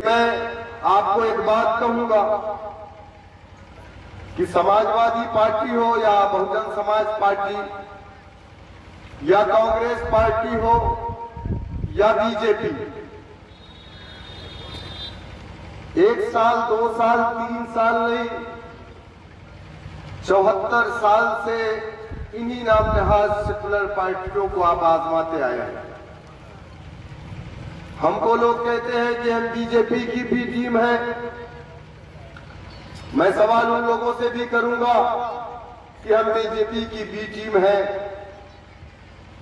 मैं आपको एक बात कहूंगा कि समाजवादी पार्टी हो या बहुजन समाज पार्टी या कांग्रेस पार्टी हो या बीजेपी, 1 साल 2 साल 3 साल नहीं, 74 साल से इन्हीं नाम नहाज सेकुलर पार्टियों को आप आजमाते आए हैं। हमको लोग कहते हैं कि हम बीजेपी की भी टीम है। मैं सवाल उन लोगों से भी करूंगा कि हम बीजेपी की बी टीम है।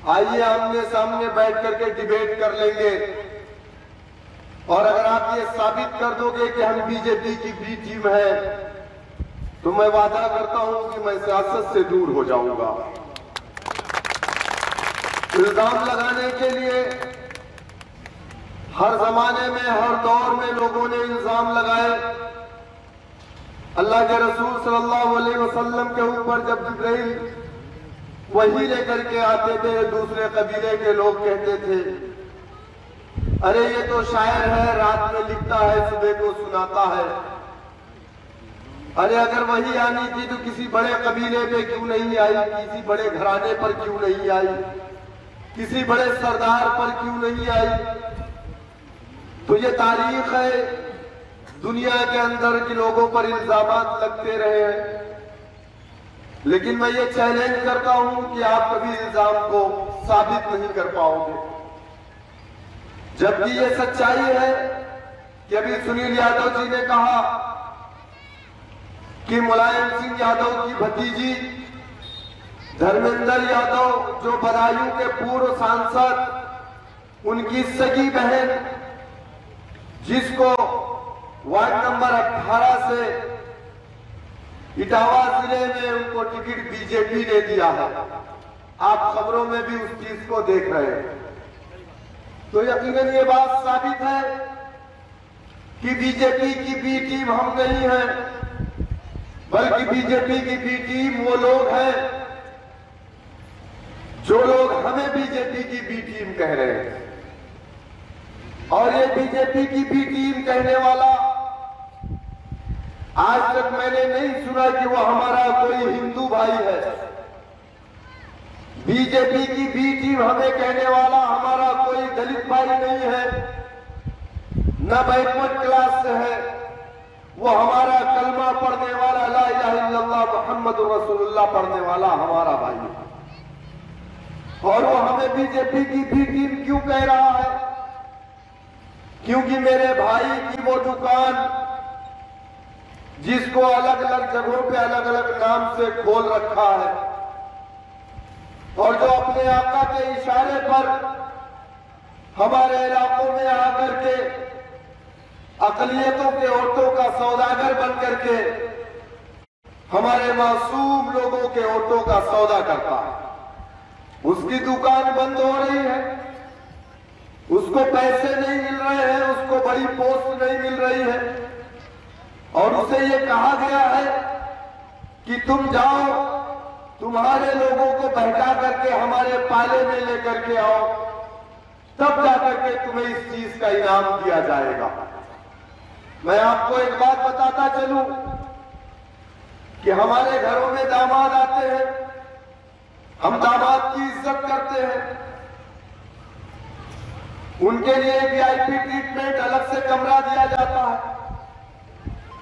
आइए आमने सामने बैठ करके डिबेट कर लेंगे, और अगर आप ये साबित कर दोगे कि हम बीजेपी की बी टीम है तो मैं वादा करता हूं कि मैं सियासत से दूर हो जाऊंगा। इल्जाम लगाने के लिए हर जमाने में हर दौर में लोगों ने इल्जाम लगाए। अल्लाह के रसूल सल्लल्लाहु अलैहि वसल्लम के ऊपर जब जिब्राइल वही लेकर के आते थे, दूसरे कबीले के लोग कहते थे, अरे ये तो शायर है, रात में लिखता है, सुबह को सुनाता है। अरे अगर वही आनी थी तो किसी बड़े कबीले पे क्यों नहीं आई, किसी बड़े घराने पर क्यों नहीं आई, किसी बड़े सरदार पर क्यों नहीं आई। तो ये तारीख है दुनिया के अंदर के लोगों पर इल्जामात लगते रहे हैं। लेकिन मैं ये चैलेंज करता हूं कि आप कभी इल्जाम को साबित नहीं कर पाओगे, जबकि ये सच्चाई है कि अभी सुनील यादव जी ने कहा कि मुलायम सिंह यादव की भतीजी धर्मेंद्र यादव जो बदायूं के पूर्व सांसद, उनकी सगी बहन जिसको वार्ड नंबर 18 से इटावा जिले में उनको टिकट बीजेपी ने दिया है। आप खबरों में भी उस चीज को देख रहे हैं। तो यकीनन ये बात साबित है कि बीजेपी की बी टीम हम नहीं है, बल्कि बीजेपी की बी टीम वो लोग हैं जो लोग हमें बीजेपी की बी टीम कह रहे हैं। और ये बीजेपी की बी टीम कहने वाला आज तक मैंने नहीं सुना कि वो हमारा कोई हिंदू भाई है। बीजेपी की बी टीम हमें कहने वाला हमारा कोई दलित भाई नहीं है, न बैकवर्ड क्लास से है। वो हमारा कलमा पढ़ने वाला, ला इलाहा इल्लल्लाह मुहम्मदुर रसूलुल्लाह पढ़ने वाला हमारा भाई है। और वो हमें बीजेपी की बी टीम क्यों कह रहा है? क्योंकि मेरे भाई की वो दुकान जिसको अलग अलग जगहों पे अलग अलग नाम से खोल रखा है, और जो अपने आका के इशारे पर हमारे इलाकों में आकर के अकलियतों के औरतों का सौदागर बन करके हमारे मासूम लोगों के औरतों का सौदा करता है, उसकी दुकान बंद हो रही है, उसको पैसे नहीं मिल रहे हैं, उसको बड़ी पोस्ट नहीं मिल रही है, और उसे ये कहा गया है कि तुम जाओ, तुम्हारे लोगों को बहका करके हमारे पाले में लेकर के आओ, तब जाकर के तुम्हें इस चीज का इनाम दिया जाएगा। मैं आपको एक बात बताता चलूं कि हमारे घरों में दामाद आते हैं, हम दामाद की इज्जत करते हैं, उनके लिए वीआईपी ट्रीटमेंट अलग से कमरा दिया जाता है।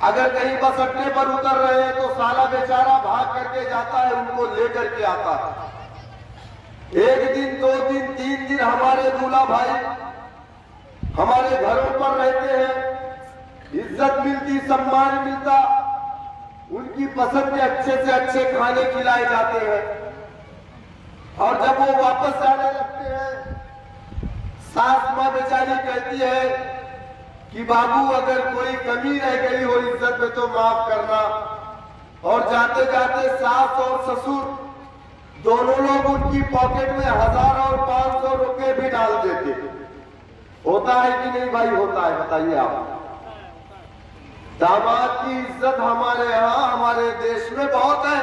अगर कहीं बस अड्डे पर उतर रहे हैं तो साला बेचारा भाग करके जाता है, उनको लेकर के आता है। 1 दिन 2 दिन 3 दिन हमारे दूल्हा भाई हमारे घरों पर रहते हैं, इज्जत मिलती, सम्मान मिलता, उनकी पसंद के अच्छे से अच्छे खाने खिलाए जाते हैं। और जब वो वापस जाने लगते हैं, सास मां बेचारी कहती है कि बाबू अगर कोई कमी रह गई हो इज्जत में तो माफ करना। और जाते जाते सास और ससुर दोनों लोग उनकी पॉकेट में 1000 और 500 रुपए भी डाल देते। होता है कि नहीं भाई? होता है, बताइए आप। दामाद की इज्जत हमारे यहाँ, हमारे देश में बहुत है,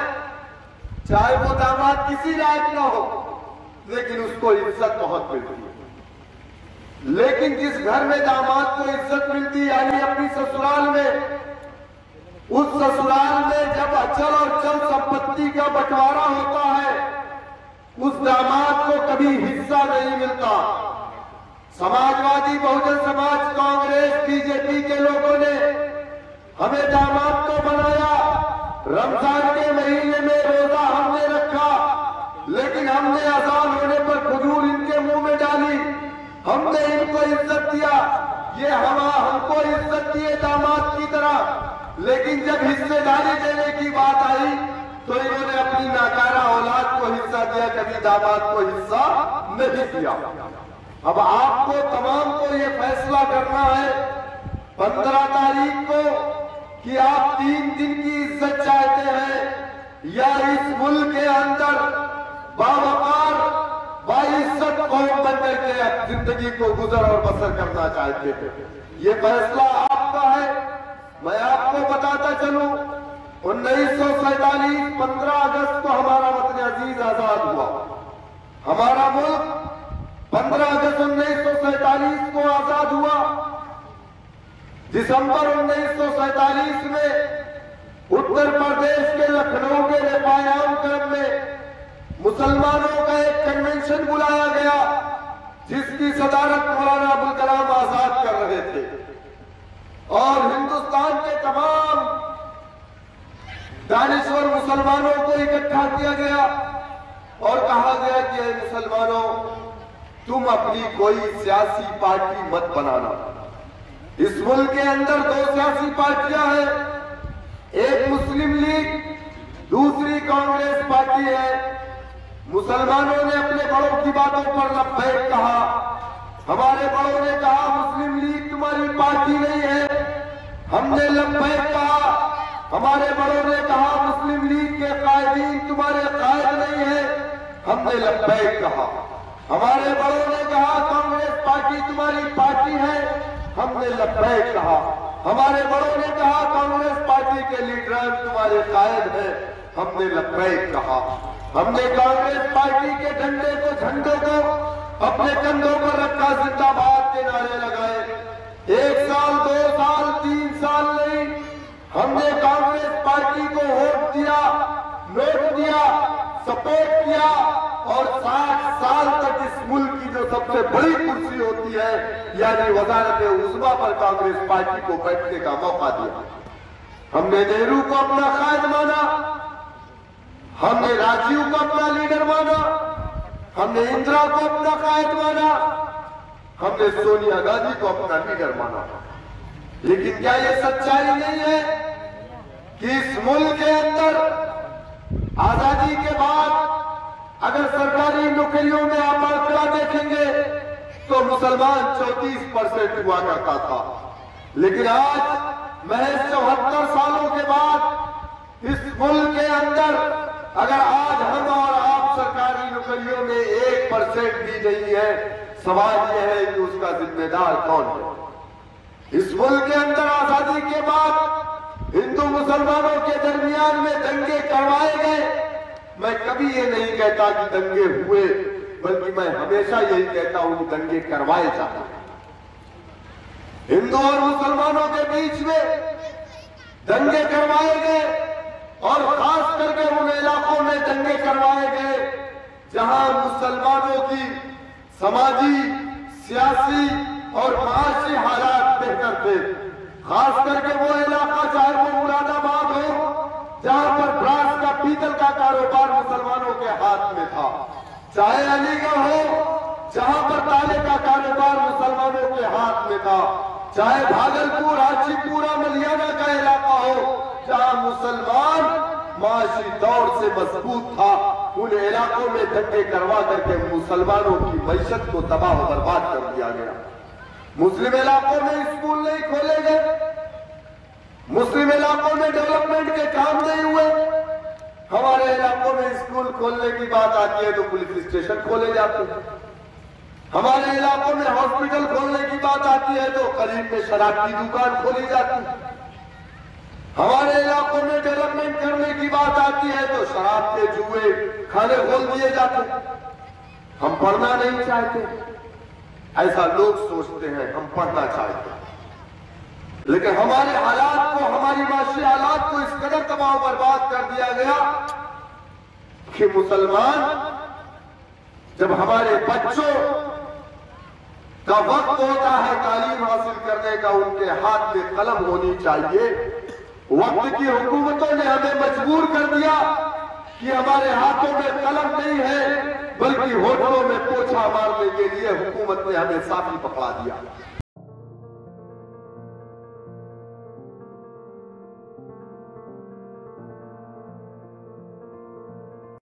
चाहे वो दामाद किसी लायक ना हो, लेकिन उसको इज्जत बहुत मिलती है। लेकिन जिस घर में दामाद को इज्जत मिलती यानी अपनी ससुराल में, उस ससुराल में जब अचल और चल संपत्ति का बंटवारा होता है, उस दामाद को कभी हिस्सा नहीं मिलता। समाजवादी, बहुजन समाज, कांग्रेस, बीजेपी के लोगों ने हमें दामाद तो बनाया, रमजान के महीने में रोजा हमने रखा, लेकिन हमने अजान होने पर खजूर इनके मुंह में डाली, हमने इनको इज्जत दिया, ये हमको इज्जत दिए दामाद की तरह। लेकिन जब हिस्सेदारी देने की बात आई तो इन्होंने अपनी नाकारा औलाद को हिस्सा दिया, कभी दामाद को हिस्सा नहीं दिया। अब आपको तमाम को ये फैसला करना है 15 तारीख को कि आप 3 दिन की इज्जत चाहते हैं या इस मुल्क के अंदर बावकार बाइज्जत कौम बनकर के जिंदगी को गुजर और बसर करना चाहते थे। ये फैसला आपका है। मैं आपको बताता चलूं, 1947 15 अगस्त को हमारा वतन अजीज आजाद हुआ। हमारा मुल्क 15 अगस्त 1947 को आजाद हुआ। दिसंबर 1947 में उत्तर प्रदेश के लखनऊ के रेपायाम क्रम में मुसलमानों का एक कन्वेंशन बुलाया गया, जिसकी सदारत मौलाना अबुल कलाम आजाद कर रहे थे और हिंदुस्तान के तमाम दानिश्वर मुसलमानों को इकट्ठा किया गया और कहा गया कि मुसलमानों, तुम अपनी कोई सियासी पार्टी मत बनाना। इस मुल्क के अंदर 2 सियासी पार्टियां हैं, एक मुस्लिम लीग, दूसरी कांग्रेस पार्टी है। मुसलमानों ने अपने बड़ों की बातों पर लब्बैक कहा। हमारे बड़ों ने कहा मुस्लिम लीग तुम्हारी पार्टी नहीं है, हमने लब्बैक कहा। हमारे बड़ों ने कहा मुस्लिम लीग के कायदीन तुम्हारे कायद नहीं है, हमने लब्बैक कहा। हमारे बड़ों ने कहा कांग्रेस पार्टी तुम्हारी पार्टी है, हमने लब्बैक कहा। हमारे बड़ों ने कहा कांग्रेस पार्टी के लीडर तुम्हारे कायद हैं, हमने लब्बैक कहा। हमने कांग्रेस पार्टी के झंडे को, झंडों को अपने कंधों पर रखा, जिंदाबाद के नारे लगाए। 1 साल, 2 साल, 3 साल नहीं, हमने कांग्रेस पार्टी को वोट दिया, नोट दिया, सपोर्ट किया और 60 साल तक इस मुल्क की जो सबसे बड़ी कुर्सी होती है यानी वजारत उज़्मा पर कांग्रेस पार्टी को बैठने का मौका दिया। हमने नेहरू को अपना कायद माना, हमने राजीव को अपना लीडर माना, हमने इंदिरा को अपना कायद माना, हमने सोनिया गांधी को अपना लीडर माना। लेकिन क्या यह सच्चाई नहीं है कि इस मुल्क के अंदर आजादी के बाद अगर सरकारी नौकरियों में आप आंकड़ा देखेंगे तो मुसलमान 34% हुआ करता था, लेकिन आज महज 74 सालों के बाद इस मुल्क के अंदर अगर आज हम और आप सरकारी नौकरियों में 1% भी नहीं है, सवाल यह है कि उसका जिम्मेदार कौन है। इस मुल्क के अंदर आजादी के बाद हिंदू मुसलमानों के दरमियान में दंगे करवाए गए। मैं कभी ये नहीं कहता कि दंगे हुए, बल्कि मैं हमेशा यही कहता हूं कि दंगे करवाए जाते हैं। हिंदू और मुसलमानों के बीच में दंगे करवाए गए और खास करके उन इलाकों में दंगे करवाए गए जहां मुसलमानों की समाजी, सियासी और माशी हालात बेहतर थे। खास करके वो इलाका, चाहे वो मुरादाबाद हो जहां पर ब्रास का, पीतल का कारोबार मुसलमानों के हाथ में था, चाहे अलीगढ़ हो जहां पर ताले का कारोबार मुसलमानों के हाथ में था, चाहे भागलपुर, हाजीपुरा, मलियाना का इलाका हो जहां मुसलमान माशी तौर से मजबूत था। उन इलाकों में दंगे करवा करके मुसलमानों की मैशत को तबाह बर्बाद कर दिया गया। मुस्लिम इलाकों में स्कूल नहीं खोले गए, मुस्लिम इलाकों में डेवलपमेंट के काम नहीं हुए। हमारे इलाकों में स्कूल खोलने की बात आती है तो पुलिस स्टेशन खोले जाते हैं। हमारे इलाकों में हॉस्पिटल खोलने की बात आती है तो करीब में शराब की दुकान खोली जाती है। हमारे इलाकों में डेवलपमेंट करने की बात आती है तो शराब के जुए खाने खोल दिए जाते हैं। हम पढ़ना नहीं चाहते, ऐसा लोग सोचते हैं, हम पढ़ना चाहते हैं। लेकिन हमारे हालात को, हमारी माशी हालात को इस कदर तबाह बर्बाद कर दिया गया कि मुसलमान जब हमारे बच्चों का वक्त होता है तालीम हासिल करने का, उनके हाथ में कलम होनी चाहिए। वक्त की हुकूमतों ने हमें मजबूर कर दिया कि हमारे हाथों में कलम नहीं है, बल्कि होठों में पोछा मारने के लिए हुकूमत ने हमें साथी पकड़ा दिया।